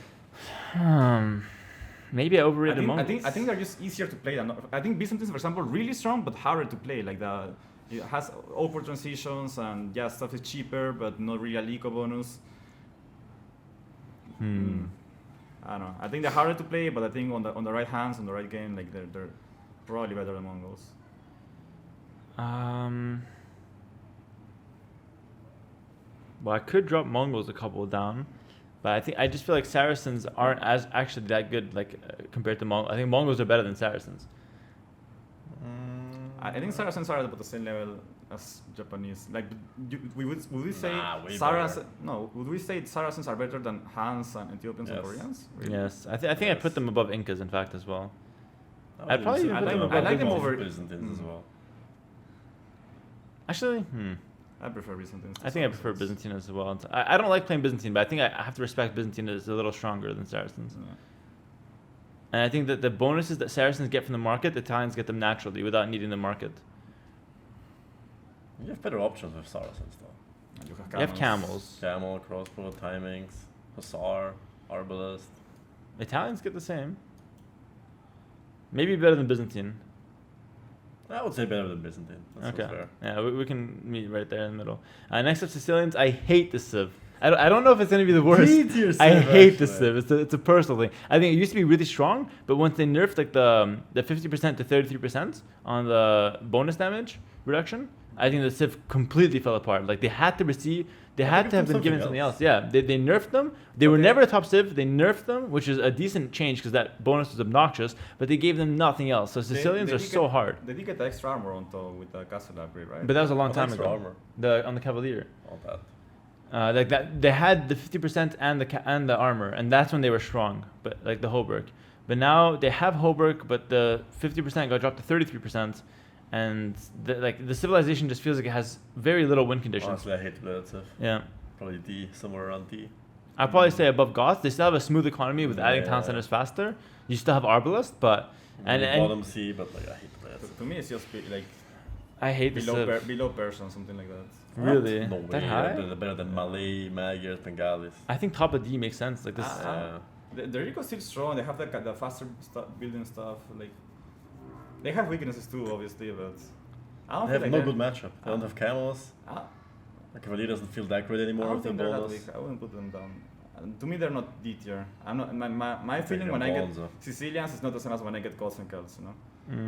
Maybe I overrated Mongols. I think they're just easier to play than. I think Byzantines, for example, really strong but harder to play. Like it has awkward transitions and yeah, stuff is cheaper, but not really a eco bonus. I don't know. I think they're harder to play, but I think on the right hands, on the right game, like they're probably better than Mongols. Well, I could drop Mongols a couple down, but I just feel like Saracens aren't as actually that good like compared to Mongols. I think Mongols are better than Saracens. I think Saracens are about the same level as Japanese. Like, would we say way Saracens? No, would we say Saracens are better than Hans and Ethiopians and Yes. Koreans? Really? Yes, I think I put them above Incas in fact as well. I'd probably even I put like- them I above like them Byzantines. over- Byzantines as well. Actually, I prefer Byzantines. to I think I prefer Saracens. Byzantine as well. I don't like playing Byzantine, but I think I have to respect Byzantine as a little stronger than Saracens. Yeah. And I think that the bonuses that Saracens get from the market, the Italians get them naturally without needing the market. You have better options with Saracens though. And You have camels. Camel, crossbow, timings, Hussar, Arbalest. Italians get the same. Maybe better than Byzantine. I would say better than Byzantine. That sounds Okay. fair. Yeah, we can meet right there in the middle. Next up, Sicilians. I hate the Civ. I don't know if it's going to be the worst. D-tier I Civ, hate the actually. Civ. It's a personal thing. I think it used to be really strong, but once they nerfed like the 50% to 33% on the bonus damage reduction, I think the Civ completely fell apart. Like they had to receive, they I had think to have it's been given something something else. else. Yeah, they nerfed them. They were never a top Civ. They nerfed them, which is a decent change because that bonus was obnoxious. But they gave them nothing else. So Sicilians are did so get- hard. They did get the extra armor on top with the castle upgrade, right? But that was a long What time extra ago. armor? On the Cavalier. All that. Like that, they had the 50% and the armor, and that's when they were strong. But like the Hoburg, but now they have Hoburg, but the 50% got dropped to 33%, and the civilization just feels like it has very little win conditions. Honestly, I hate to play that stuff. Yeah, Probably D, somewhere around D. I'd probably say above Goths. They still have a smooth economy with adding town Yeah. centers faster. You still have Arbalest, but and Bottom C, but like I hate to play that stuff. To me, it's just like I hate the Civ. below Persian, something like that. Really? No That way. high? They're better than Malay, Magyars, Bengalis. I think top of D makes sense. Like this. The Rico still strong. They have the faster building stuff. Like they have weaknesses too, obviously, but I don't They feel have like no they're- good matchup. They don't have camels. I, The Cavalier doesn't feel that great I anymore don't with the think they're that bonus. weak. I wouldn't put them down. To me, they're not D tier. I'm not. My feeling they're when I get Bonzo. Sicilians is not the same as when I get Goths and Celts. You know,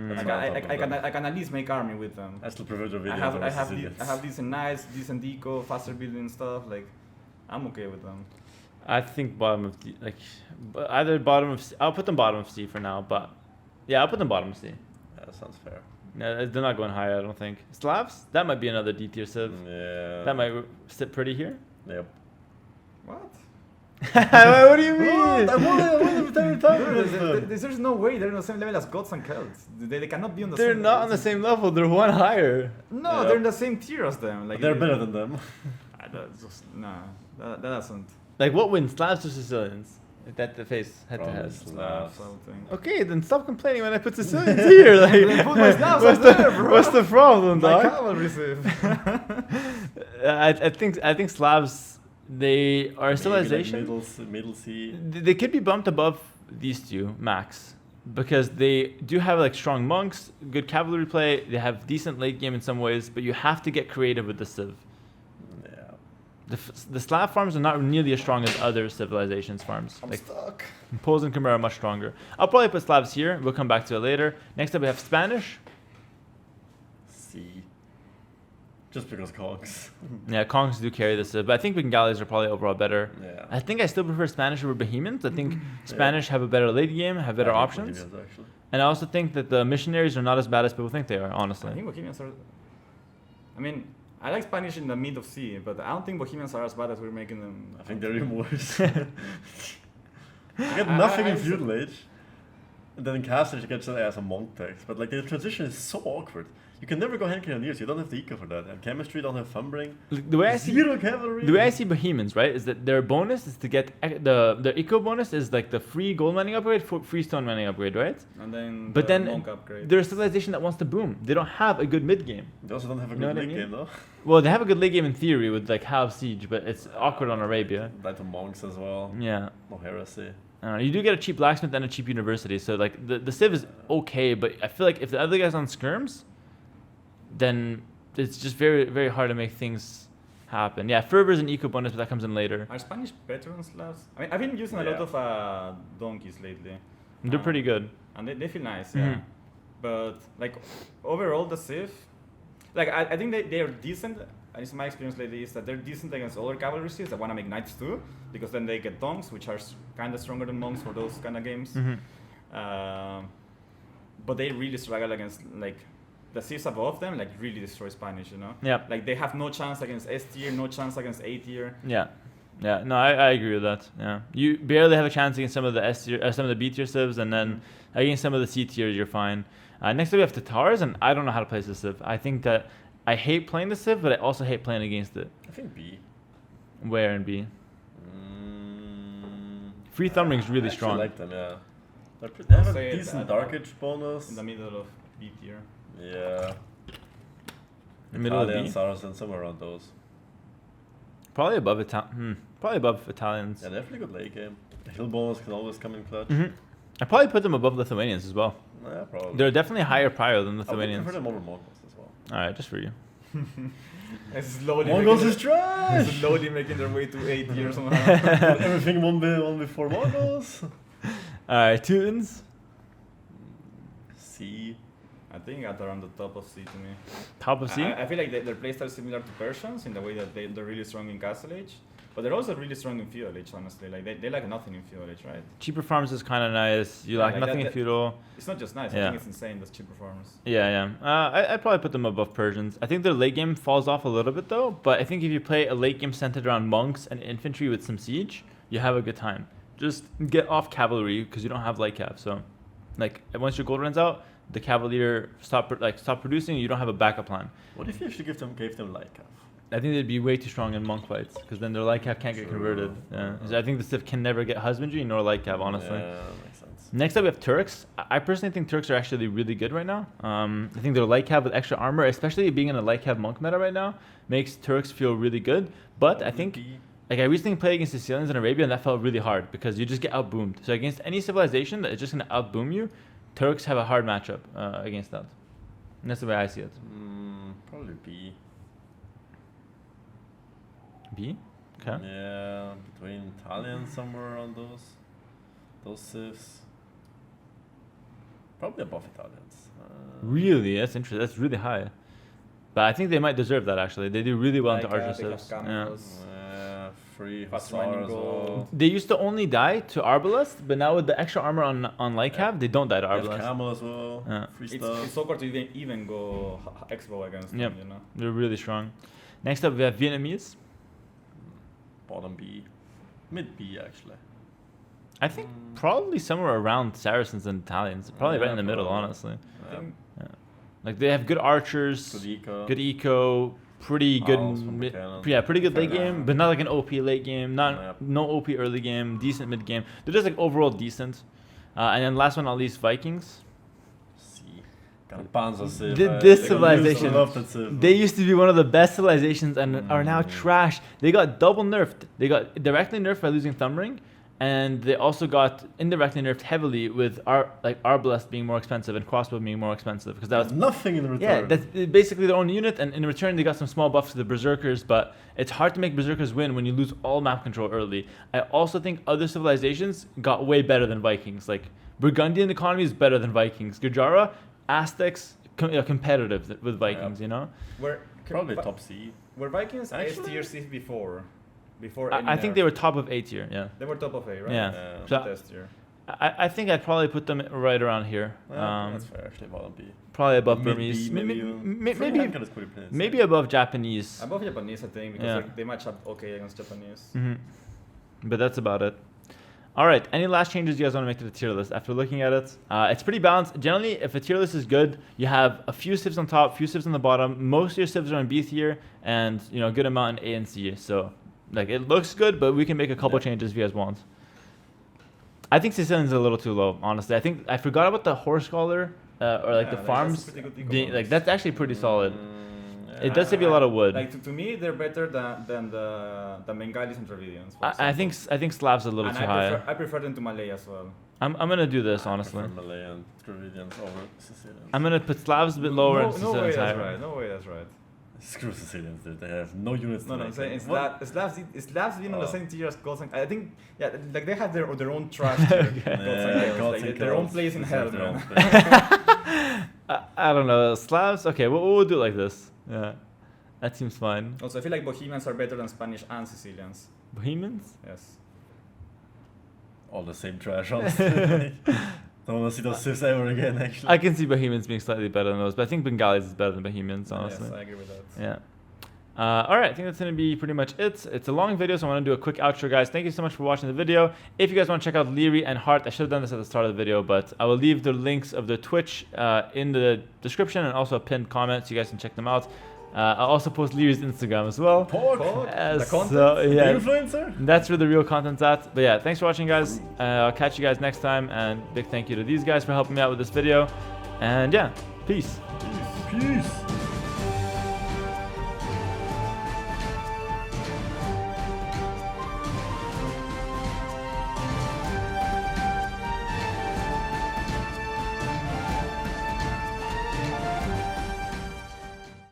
That's like what I'm talking about. I can at least make army with them. I still prefer the video. I have decent knights, decent deco, faster building stuff. Like, I'm okay with them. I think bottom of D, like either bottom of C. I'll put them bottom of C for now, but yeah, I'll put them bottom of C. Yeah, that sounds fair. No, they're not going high, I don't think. Slavs, that might be another D tier Civ. Yeah. That might sit pretty here. Yep. What? What do you mean? What? I wanted every time. There's no way they're on the same level as Goths and Celts. They cannot be on the They're same not on the same level. They're one higher. No, Yeah. they're in the same tier as them. Like They're better than them. That's just, nah, that doesn't. Like what wins, Slavs or Sicilians? Like that the face head to Probably head. Slavs. I would think. Okay, then stop complaining when I put Sicilians here. Like, Then put my Slavs what's, up the, there, bro. what's the problem, My dog? cavalry save. I think Slavs, they are a civilization. Maybe like middle C. They could be bumped above these two max because they do have like strong monks, good cavalry play. They have decent late game in some ways, but you have to get creative with the civ. Yeah. The Slav farms are not nearly as strong as other civilizations farms. I'm Like stuck. Poles and Khmer are much stronger. I'll probably put Slavs here. We'll come back to it later. Next up we have Spanish. C. Just because Kongs. Yeah, Kongs do carry this, but I think Bengalis are probably overall better. Yeah. I think I still prefer Spanish over Bohemians. I think Spanish have a better late game, have better options. Bohemians, actually. And I also think that the missionaries are not as bad as people think they are, honestly. I think Bohemians are. I mean, I like Spanish in the mid of C, but I don't think Bohemians are as bad as we're making them. I think they're even worse. You get nothing in Feudal Age. And then in Castle Age you get as a monk text. But like the transition is so awkward. You can never go hand cannoneers, you don't have the eco for that. And chemistry don't have thumbring. The way I see Zero cavalry. The way I see Bohemians, right, is that their bonus is to get their eco bonus is like the free gold mining upgrade, free stone mining upgrade, right? And then But the then monk upgrade. they're a civilization that wants to boom. They don't have a good mid game. They also don't have a You know good what I late mean? game though. Well, they have a good late game in theory with like Half Siege, but it's awkward on Arabia. Die to monks as well. Yeah. No heresy. You do get a cheap blacksmith and a cheap university, so like the civ is okay, but I feel like if the other guy's on skirms, then it's just very, very hard to make things happen. Yeah, fervor is an eco bonus, but that comes in later. Are Spanish veteran Slavs? I mean, I've been using a lot of donkeys lately. They're pretty good. And they feel nice, Mhm. yeah. But like overall, the civ, like I think they are decent. At least my experience lately is that they're decent against other cavalry civs that want to make knights too, because then they get donks, which are kind of stronger than monks for those kind of games. But they really struggle against like the civs above them, like really destroy Spanish, you know? Yeah. Like they have no chance against S tier, no chance against A tier. Yeah. Yeah, no, I agree with that. Yeah, you barely have a chance against some of the S tier, some of the B tier civs, and then against some of the C tiers, you're fine. Next up, we have Tatars, and I don't know how to play this civ. I think that I hate playing the civ, but I also hate playing against it. I think B. Where in B? Free Thumb Ring's really strong. I like them, yeah. They have a say decent that- Dark Age bonus. In the middle of B tier. Yeah. The middle of Italian, B? Saracen, somewhere around those. Probably above probably above Italians. Yeah, definitely good late game. The hill bonus can always come in clutch. I probably put them above Lithuanians as well. Yeah, probably. They're definitely higher prio than I would Lithuanians. prefer them over Mongols as well. All right, just for you. Slowly Mongols making is trash! slowly making their way to 8 tier somehow. Everything one before Mongols. All right, Teutons. C. I think at around the top of C to me. Top of C. I feel like their playstyle is similar to Persians in the way that they're really strong in Castle Age, but they're also really strong in Feudal Age, honestly. Like they like nothing in Feudal Age, right? Cheaper farms is kind of nice. You Yeah, like like nothing in that- feudal. It's not just nice, I Yeah. think it's insane, that's cheaper farmers. Yeah. I'd probably put them above Persians. I think their late game falls off a little bit though, but I think if you play a late game centered around monks and infantry with some siege, you have a good time. Just get off cavalry because you don't have light cav. So, like once your gold runs out, the cavalier stop producing. You don't have a backup plan. What if you actually gave them light calf? I think they'd be way too strong in monk fights because then their light cav can't get converted. Yeah. So I think the civ can never get husbandry nor light cav, honestly. Yeah, that makes sense. Next up, we have Turks. I personally think Turks are actually really good right now. I think their light cav with extra armor, especially being in a light cav monk meta right now, makes Turks feel really good. But I think, like I recently played against the Sicilians in Arabia, and that felt really hard because you just get outboomed. So against any civilization that is just going to outboom you, Turks have a hard matchup against that. And that's the way I see it. Probably B. B? Okay. Yeah, between Italians somewhere around those civs. Probably above Italians. Really? That's interesting. That's really high. But I think they might deserve that actually. They do really well into archer they have civs. Yeah. camels. Free Fast Hussar mining as gold. well. They used to only die to Arbalest, but now with the extra armor on light cav, they don't die to They have Arbalest. camel as well. Yeah. Free It's stuff. so hard to even go Expo against Yep. them, you know? They're really strong. Next up, we have Vietnamese. Bottom B. Mid B actually. I think probably somewhere around Saracens and Italians. Probably right Yeah, in the middle, probably. honestly. I think Like they have good archers, Good eco. good eco, pretty good, Owls from the cannon. yeah, pretty good late Fair game, enough. but not like an OP late game, not Yep. no OP early game, decent mid game. They're just like overall decent. And then last but not least, Vikings. C. Got a Panzer civ. This They civilization, love that civ. they used to be one of the best civilizations and are now trash. They got double nerfed. They got directly nerfed by losing Thumb Ring, and they also got indirectly nerfed heavily with Arbalest being more expensive and crossbow being more expensive because that was There's nothing in return. yeah, that's basically their own unit, and in return they got some small buffs to the Berserkers, but it's hard to make Berserkers win when you lose all map control early. I also think other civilizations got way better than Vikings. Like, Burgundian economy is better than Vikings. Gujarat, Aztecs, competitive with Vikings, you know? Probably top C. Were Vikings S Actually- tier cities before? Before I think they were top of A tier. Yeah. They were top of A, right? Yeah. Yeah. So Test tier. I think I'd probably put them right around here. That's fair, actually, bottom B. Probably above Mid Burmese. B, maybe even. Free Maybe Hankan is pretty plain. maybe above Japanese. Above Japanese, I think, because Yeah. like, they match up okay against Japanese. But that's about it. All right. Any last changes you guys want to make to the tier list after looking at it? It's pretty balanced. Generally, if a tier list is good, you have a few civs on top, few civs on the bottom. Most of your civs are in B tier, and a good amount in A and C. So, like, it looks good, but we can make a couple changes if you guys want. I think Sicilian's a little too low, honestly. I forgot about the horse collar or like the that's farms. pretty good eco being, like bonus. that's actually pretty solid. Yeah. It does save you a lot of wood. Like to me, they're better than the Bengalis and Dravidians. for I think Slav's a little and too high. I prefer them to Malay as well. I'm gonna do this honestly. I prefer Malay and Dravidians over Sicilians. I'm gonna put Slavs a bit lower and No way Sicilians that's higher. right. No way that's right. Screw Sicilians, dude. They have no units to No, I'm make saying them. What? Slavs being on the Oh. same tier as Gods and I think like they have their own trash tier. Gods and Kells, Gods like, and their own Kells place in hell, deserve their own man. place. I don't know. Slavs. Okay, we'll do it like this. Yeah, that seems fine. Also, I feel like Bohemians are better than Spanish and Sicilians. Bohemians. Yes. All the same trash, honestly. Don't want to see those civs ever again, actually. I can see Bohemians being slightly better than those, but I think Bengalis is better than Bohemians, honestly. Yes, I agree with that. Yeah. All right, I think that's going to be pretty much it. It's a long video, so I want to do a quick outro, guys. Thank you so much for watching the video. If you guys want to check out Leary and Hart, I should have done this at the start of the video, but I will leave the links of the Twitch in the description and also a pinned comment so you guys can check them out. I'll also post Leary's Instagram as well. Pork! The content? So, yeah, The influencer? that's where the real content's at. But yeah, thanks for watching, guys. I'll catch you guys next time, and big thank you to these guys for helping me out with this video. And yeah, peace. Peace.